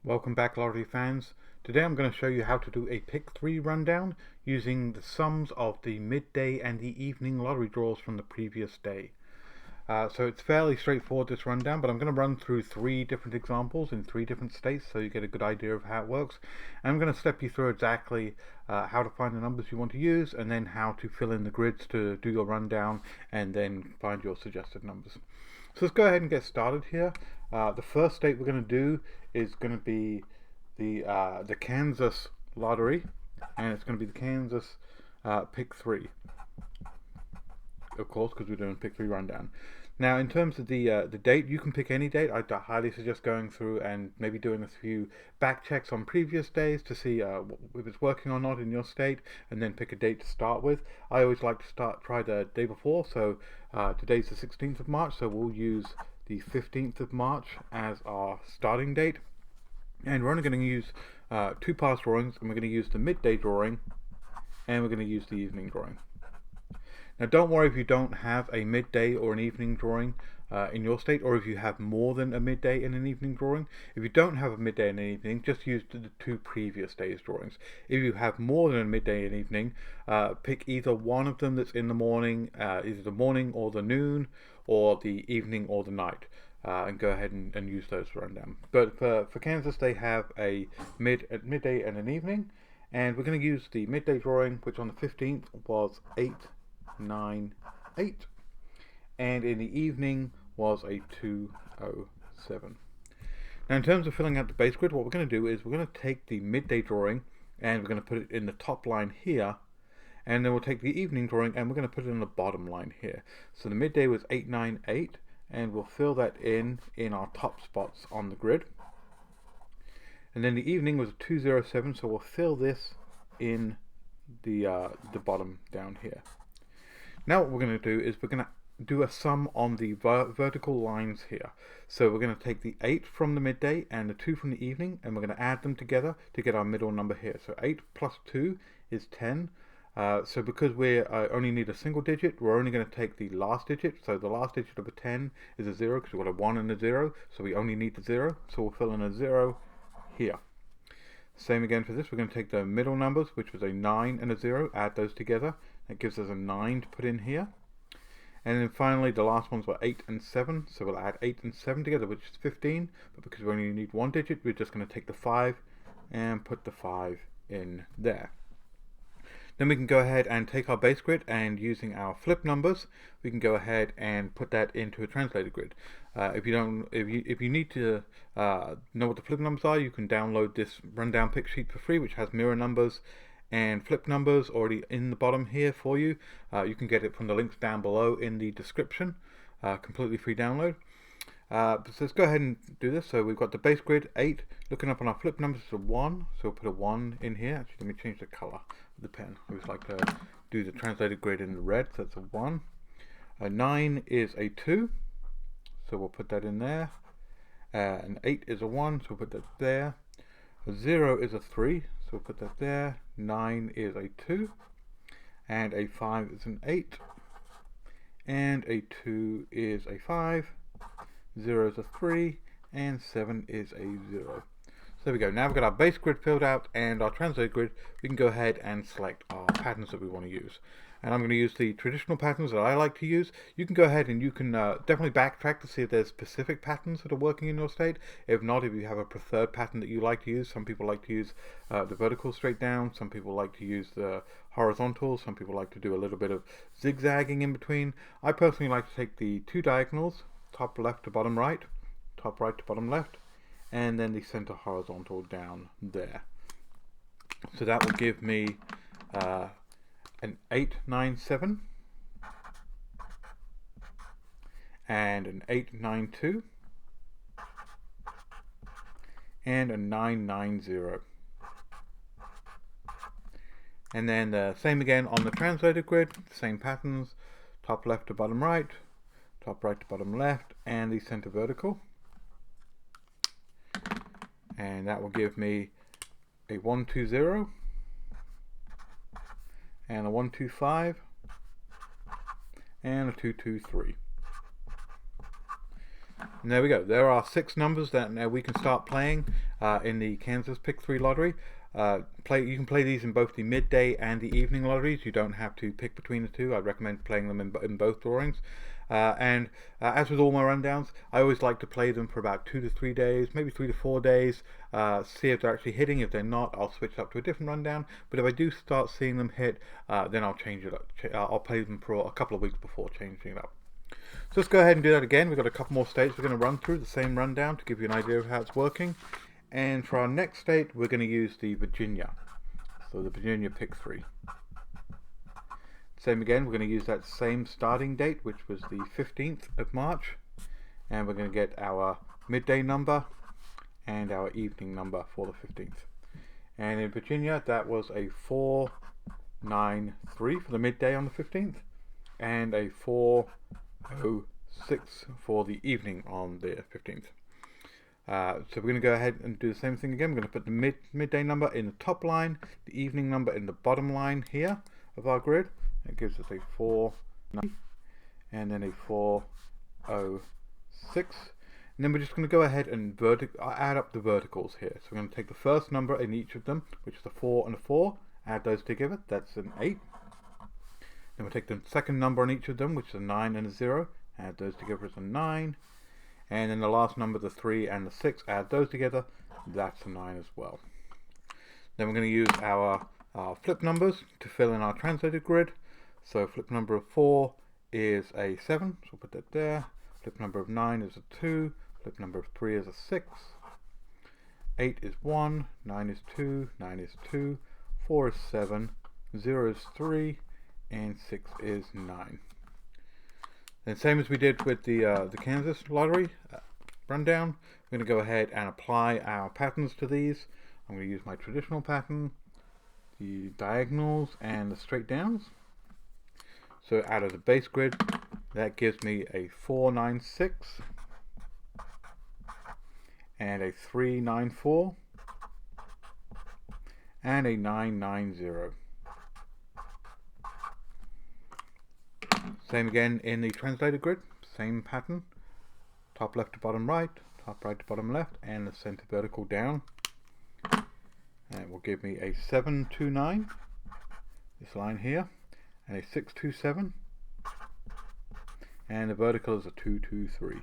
Welcome back, lottery fans. Today I'm going to show you how to do a pick 3 rundown using the sums of the midday and the evening lottery draws from the previous day. So it's fairly straightforward, this rundown, but I'm going to run through 3 different examples in 3 different states so you get a good idea of how it works. And I'm going to step you through exactly how to find the numbers you want to use, and then how to fill in the grids to do your rundown and then find your suggested numbers. So let's go ahead and get started here. The first state we're going to do is going to be the Kansas lottery, and it's going to be the Kansas pick 3, of course, because we're doing pick 3 rundown. Now, in terms of the date, you can pick any date. I highly suggest going through and maybe doing a few back checks on previous days to see if it's working or not in your state, and then pick a date to start with. I always like to try the day before, so today's the 16th of March, so we'll use the 15th of March as our starting date. And we're only going to use 2 past drawings, and we're going to use the midday drawing, and we're going to use the evening drawing. Now, don't worry if you don't have a midday or an evening drawing in your state, or if you have more than a midday and an evening drawing. If you don't have a midday and an evening, just use the 2 previous days' drawings. If you have more than a midday and evening, pick either one of them that's in the morning, either the morning or the noon, or the evening or the night. And go ahead and use those to run down. But for Kansas, they have a midday and an evening, and we're going to use the midday drawing, which on the 15th was 898, and in the evening was a 207. Now, in terms of filling out the base grid, what we're going to do is we're going to take the midday drawing and we're going to put it in the top line here, and then we'll take the evening drawing and we're going to put it in the bottom line here. So the midday was 898, and we'll fill that in our top spots on the grid. And then the evening was 207, so we'll fill this in the bottom down here. Now what we're going to do is we're going to do a sum on the vertical lines here. So we're going to take the 8 from the midday and the 2 from the evening, and we're going to add them together to get our middle number here. So 8 plus 2 is 10. So because we only need a single digit, we're only going to take the last digit. So the last digit of a 10 is a 0, because we've got a 1 and a 0, so we only need the 0. So we'll fill in a 0 here. Same again for this. We're going to take the middle numbers, which was a 9 and a 0, add those together. That gives us a 9 to put in here. And then finally, the last ones were 8 and 7, so we'll add 8 and 7 together, which is 15. But because we only need one digit, we're just going to take the 5 and put the 5 in there. Then we can go ahead and take our base grid, and using our flip numbers, we can go ahead and put that into a translated grid. If you need to know what the flip numbers are, you can download this rundown pick sheet for free, which has mirror numbers and flip numbers already in the bottom here for you. You can get it from the links down below in the description. Completely free download. So let's go ahead and do this. So we've got the base grid 8. Looking up on our flip numbers, it's a 1. So we'll put a 1 in here. Actually, let me change the color of the pen. I always like to do the translated grid in the red. So that's a 1. A 9 is a 2. So we'll put that in there. An 8 is a 1. So we'll put that there. A 0 is a 3. So we'll put that there. 9 is a 2. And a 5 is an 8. And a 2 is a 5. 0 is a 3, and 7 is a 0. So there we go. Now we've got our base grid filled out and our translated grid. We can go ahead and select our patterns that we want to use. And I'm going to use the traditional patterns that I like to use. You can go ahead and you can definitely backtrack to see if there's specific patterns that are working in your state. If not, if you have a preferred pattern that you like to use, some people like to use the vertical straight down. Some people like to use the horizontal. Some people like to do a little bit of zigzagging in between. I personally like to take the 2 diagonals, top left to bottom right, top right to bottom left, and then the center horizontal down there. So that will give me an 897 and an 892 and a 990. And then the same again on the translated grid, same patterns, top left to bottom right, top right to bottom left, and the center vertical. And that will give me a 120 and a 125 and a 223. And there we go. There are 6 numbers that now we can start playing in the Kansas Pick 3 lottery. You can play these in both the midday and the evening lotteries. You don't have to pick between the two. I'd recommend playing them in both drawings. As with all my rundowns, I always like to play them for about 2 to 3 days, maybe 3 to 4 days, see if they're actually hitting. If they're not, I'll switch up to a different rundown. But if I do start seeing them hit, then I'll change it up. I'll play them for a couple of weeks before changing it up. So let's go ahead and do that again. We've got a couple more states we're going to run through, the same rundown to give you an idea of how it's working. And for our next state, we're going to use the Virginia. So the Virginia Pick 3. Same again, we're going to use that same starting date, which was the 15th of March. And we're going to get our midday number and our evening number for the 15th. And in Virginia, that was a 493 for the midday on the 15th. And a 406 for the evening on the 15th. So we're going to go ahead and do the same thing again. We're going to put the midday number in the top line, the evening number in the bottom line here of our grid. That gives us a 490 and then a 406. And then we're just going to go ahead and add up the verticals here. So we're going to take the first number in each of them, which is a 4 and a 4, add those together, that's an 8. Then we'll take the second number in each of them, which is a 9 and a 0, add those together as a 9. And then the last number, the 3 and the 6, add those together, that's a 9 as well. Then we're going to use our flip numbers to fill in our translated grid. So flip number of 4 is a 7, so we'll put that there. Flip number of 9 is a 2, flip number of 3 is a 6. 8 is 1, 9 is 2, 9 is 2, 4 is 7, 0 is 3, and 6 is 9. Then same as we did with the Kansas lottery rundown, we're going to go ahead and apply our patterns to these. I'm going to use my traditional pattern, the diagonals and the straight downs. So out of the base grid, that gives me a 496 and a 394 and a 990. Same again in the translated grid, same pattern, top left to bottom right, top right to bottom left, and the center vertical down. And it will give me a 729, this line here, and a 627, and the vertical is a 223.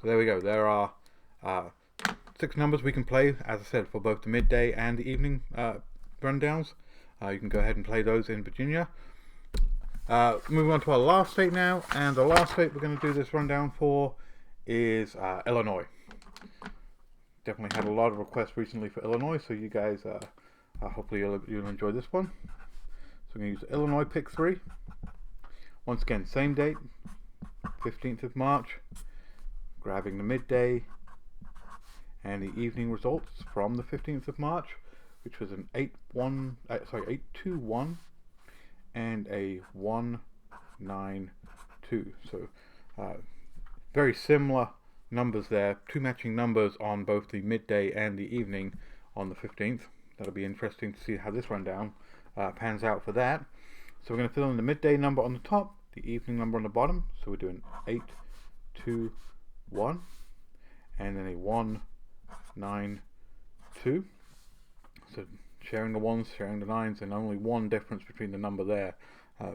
So there we go, there are 6 numbers we can play, as I said, for both the midday and the evening rundowns. You can go ahead and play those in Virginia. Moving on to our last state now, and the last state we're going to do this rundown for is Illinois. Definitely had a lot of requests recently for Illinois, so you guys, hopefully you'll enjoy this one. So we're going to use Illinois Pick 3. Once again, same date, 15th of March, grabbing the midday and the evening results from the 15th of March, which was an 821 and a 192. So very similar numbers there, 2 matching numbers on both the midday and the evening on the 15th. That'll be interesting to see how this rundown pans out for that. So we're going to fill in the midday number on the top, the evening number on the bottom. So we're doing 821 and then a 192. So sharing the 1s, sharing the 9s, and only 1 difference between the number there.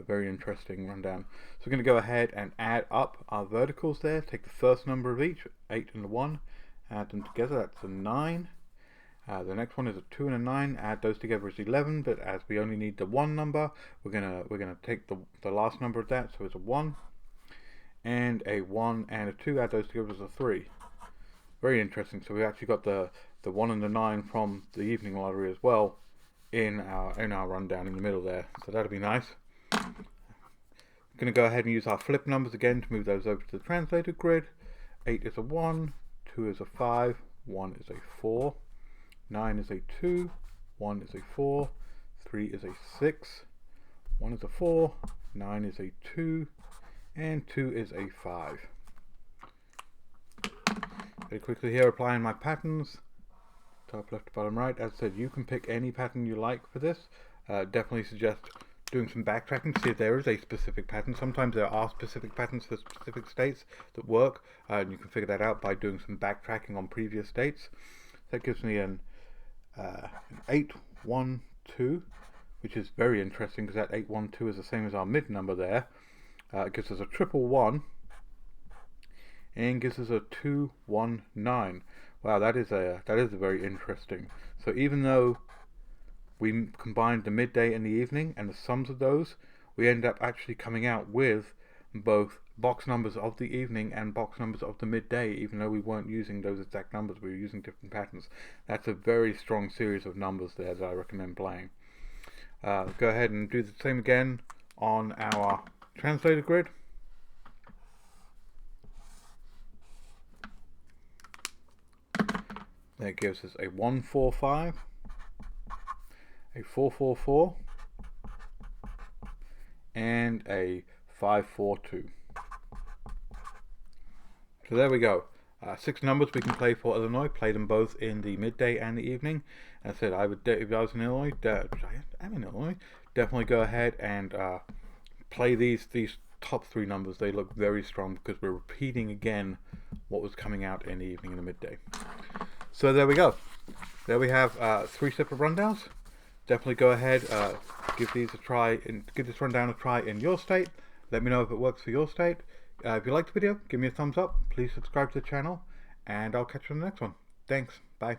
Very interesting rundown. So we're going to go ahead and add up our verticals there. Take the first number of each, 8 and a 1, add them together, that's a 9. The next one is a 2 and a 9, add those together as 11, but as we only need the 1 number, we're gonna take the last number of that, so it's a 1, and a 1 and a 2, add those together as a 3. Very interesting. So we actually got the 1 and the 9 from the evening lottery as well in our rundown in the middle there. So that'll be nice. We're going to go ahead and use our flip numbers again to move those over to the translated grid. 8 is a 1, 2 is a 5, 1 is a 4, 9 is a 2, 1 is a 4, 3 is a 6, 1 is a 4, 9 is a 2, and 2 is a 5. Very quickly here, applying my patterns, top left to bottom right. As I said, you can pick any pattern you like for this. Definitely suggest doing some backtracking to see if there is a specific pattern. Sometimes there are specific patterns for specific states that work, and you can figure that out by doing some backtracking on previous states. That gives me an 812, which is very interesting because that 812 is the same as our mid number there. It gives us a 111 and gives us a 219. Wow, that is very interesting. So even though we combined the midday and the evening and the sums of those, we end up actually coming out with both box numbers of the evening and box numbers of the midday, even though we weren't using those exact numbers, we were using different patterns. That's a very strong series of numbers there that I recommend playing. Go ahead and do the same again on our translator grid. That gives us a 145, a 444, and a 542. So there we go. 6 numbers we can play for Illinois. Play them both in the midday and the evening. As I said, if I was in Illinois, I'm in Illinois, definitely go ahead and play these top 3 numbers. They look very strong because we're repeating again what was coming out in the evening and the midday. So there we go. There we have 3 separate rundowns. Definitely go ahead, give these a try, and give this rundown a try in your state. Let me know if it works for your state. If you liked the video, give me a thumbs up. Please subscribe to the channel, and I'll catch you on the next one. Thanks. Bye.